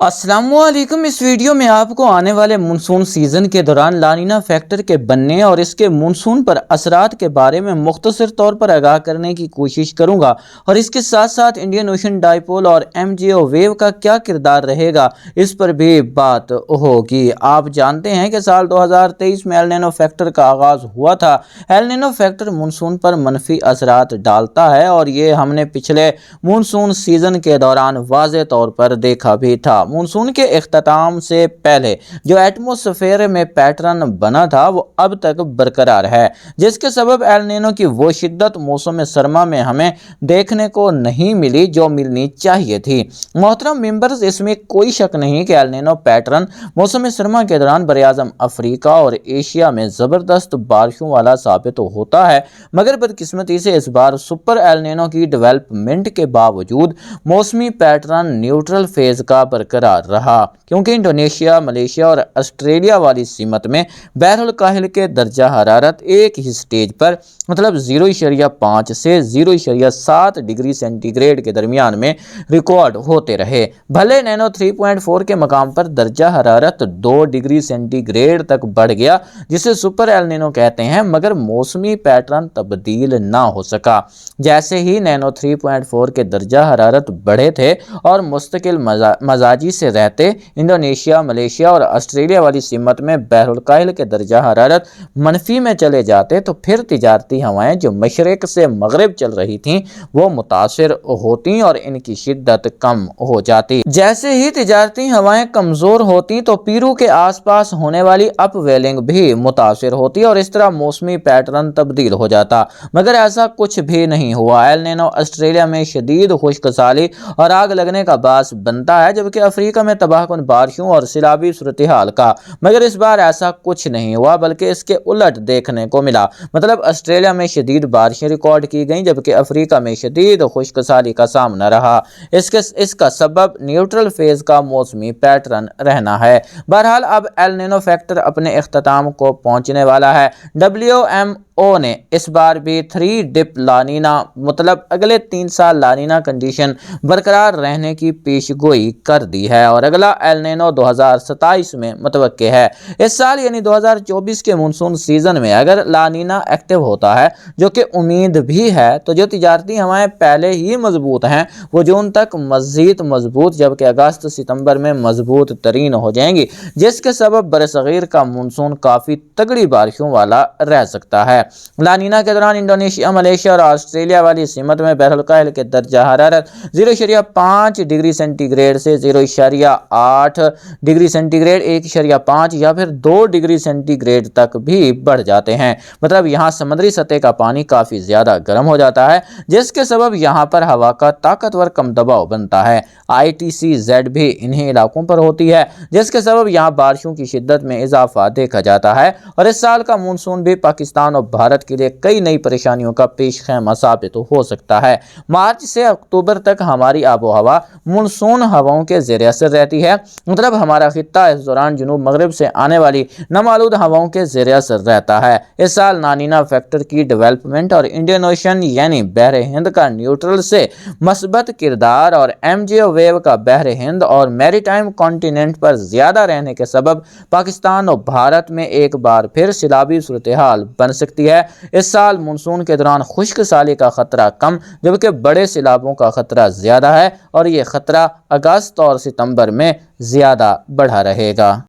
السلام علیکم۔ اس ویڈیو میں آپ کو آنے والے مونسون سیزن کے دوران لانینا فیکٹر کے بننے اور اس کے مونسون پر اثرات کے بارے میں مختصر طور پر آگاہ کرنے کی کوشش کروں گا، اور اس کے ساتھ ساتھ انڈین اوشن ڈائیپول اور MJO ویو کا کیا کردار رہے گا اس پر بھی بات ہوگی۔ آپ جانتے ہیں کہ سال 2023 میں ایل نینو فیکٹر کا آغاز ہوا تھا۔ ایل نینو فیکٹر مونسون پر منفی اثرات ڈالتا ہے، اور یہ ہم نے پچھلے مونسون سیزن کے دوران واضح طور پر دیکھا بھی تھا۔ مونسون کے اختتام سے پہلے جو ایٹموسفیئر میں پیٹرن بنا تھا وہ اب تک برقرار ہے، جس کے سبب ایل نینو کی وہ شدت موسم سرما میں ہمیں دیکھنے کو نہیں ملی جو ملنی چاہیے تھی۔ محترم ممبرز، اس میں کوئی شک نہیں کہ ایل نینو پیٹرن موسم سرما کے دوران براعظم افریقہ اور ایشیا میں زبردست بارشوں والا ثابت ہوتا ہے، مگر بدقسمتی سے اس بار سپر ایل نینو کی ڈیولپمنٹ کے باوجود موسمی پیٹرن نیوٹرل فیز کا برقرار رہا، کیونکہ انڈونیشیا، ملیشیا اور آسٹریلیا والی سمت میں بحر الکاہل کے درجہ حرارت ایک ہی سٹیج پر مطلب 0.5 سے 0.7 ڈگری سینٹی گریڈ کے درمیان میں ریکارڈ ہوتے رہے۔ بھلے نینو 3.4 کے مقام پر درجہ حرارت 2 ڈگری سینٹی گریڈ تک بڑھ گیا، جسے سپر ایل نینو کہتے ہیں، مگر موسمی پیٹرن تبدیل نہ ہو سکا۔ جیسے ہی نینو 3.4 کے درجہ حرارت بڑھے تھے اور مستقل مزاجی سے رہتے، انڈونیشیا، ملیشیا اور آسٹریلیا والی سمت میں بحر الکاہل کے درجہ حرارت منفی میں چلے جاتے، تو پھر تجارتی ہوائیں جو مشرق سے مغرب چل رہی تھیں وہ متاثر ہوتی اور ان کی شدت کم ہو جاتی۔ جیسے ہی تجارتی ہوائیں کمزور ہوتی تو پیرو کے آس پاس ہونے والی اپ ویلنگ بھی متاثر ہوتی، اور اس طرح موسمی پیٹرن تبدیل ہو جاتا، مگر ایسا کچھ بھی نہیں ہوا۔ ایل نینو آسٹریلیا میں شدید خشک سالی اور آگ لگنے کا باعث بنتا ہے، جبکہ افریقہ میں تباہ کن بارشوں اور سیلابی صورتحال کا، مگر اس بار ایسا کچھ نہیں ہوا، بلکہ اس کے الٹ دیکھنے کو ملا۔ مطلب آسٹریلیا میں شدید بارشیں ریکارڈ کی گئیں، جبکہ افریقہ میں شدید خشک سالی کا سامنا رہا۔ اس کا سبب نیوٹرل فیز کا موسمی پیٹرن رہنا ہے۔ بہرحال اب ایل نینو فیکٹر اپنے اختتام کو پہنچنے والا ہے۔ WMO نے اس بار بھی 3 ڈپ لانینا مطلب اگلے 3 سال لانینا کنڈیشن برقرار رہنے کی پیش گوئی کر دی ہے، اور اگلا ایل نینو 2027 میں متوقع ہے۔ اس سال یعنی 2024 کے مونسون سیزن میں اگر لانینا ایکٹیو ہوتا ہے، جو کہ امید بھی ہے، تو جو تجارتی ہوائیں پہلے ہی مضبوط ہیں وہ جون تک مزید مضبوط، جبکہ اگست ستمبر میں مضبوط ترین ہو جائیں گی، جس کے سبب برصغیر کا مونسون کافی تگڑی بارشوں والا رہ سکتا ہے۔ لانینا کے دوران انڈونیشیا، ملیشیا اور آسٹریلیا والی سمت میں بحر الکاہل کے درجہ حرارت 0.5 ڈگری سینٹی گریڈ سے 0.8 ڈگری سینٹی گریڈ، 1.5 یا پھر 2 ڈگری سینٹی گریڈ تک بھی بڑھ جاتے ہیں۔ مطلب یہاں سمندری سطح کا پانی کافی زیادہ گرم ہو جاتا ہے، جس کے سبب یہاں پر ہوا کا طاقتور کم دباؤ بنتا ہے۔ ITCZ بھی انہی علاقوں پر ہوتی ہے، جس کے سبب یہاں بارشوں کی شدت میں اضافہ دیکھا جاتا ہے، اور اس سال کا مونسون بھی پاکستان اور بھارت کے لیے کئی نئی پریشانیوں کا پیش خیمہ ثابت ہو سکتا ہے۔ مارچ سے اکتوبر تک ہماری آب و ہوا مونسون ہواؤں کے زیر اثر رہتی ہے، مطلب ہمارا خطہ اس دوران جنوب مغرب سے آنے والی نمالود ہواؤں کے زیر اثر رہتا ہے۔ اس سال لانینا فیکٹر کی ڈیولپمنٹ اور انڈین اوشن یعنی بحر ہند کا نیوٹرل سے مثبت کردار اور MJO ویو کا بحر ہند اور میری ٹائم کانٹیننٹ پر زیادہ رہنے کے سبب پاکستان اور بھارت میں ایک بار پھر سیلابی صورتحال بن سکتی ہے۔ اس سال مونسون کے دوران خشک سالی کا خطرہ کم، جبکہ بڑے سیلابوں کا خطرہ زیادہ ہے، اور یہ خطرہ اگست اور ستمبر میں زیادہ بڑھا رہے گا۔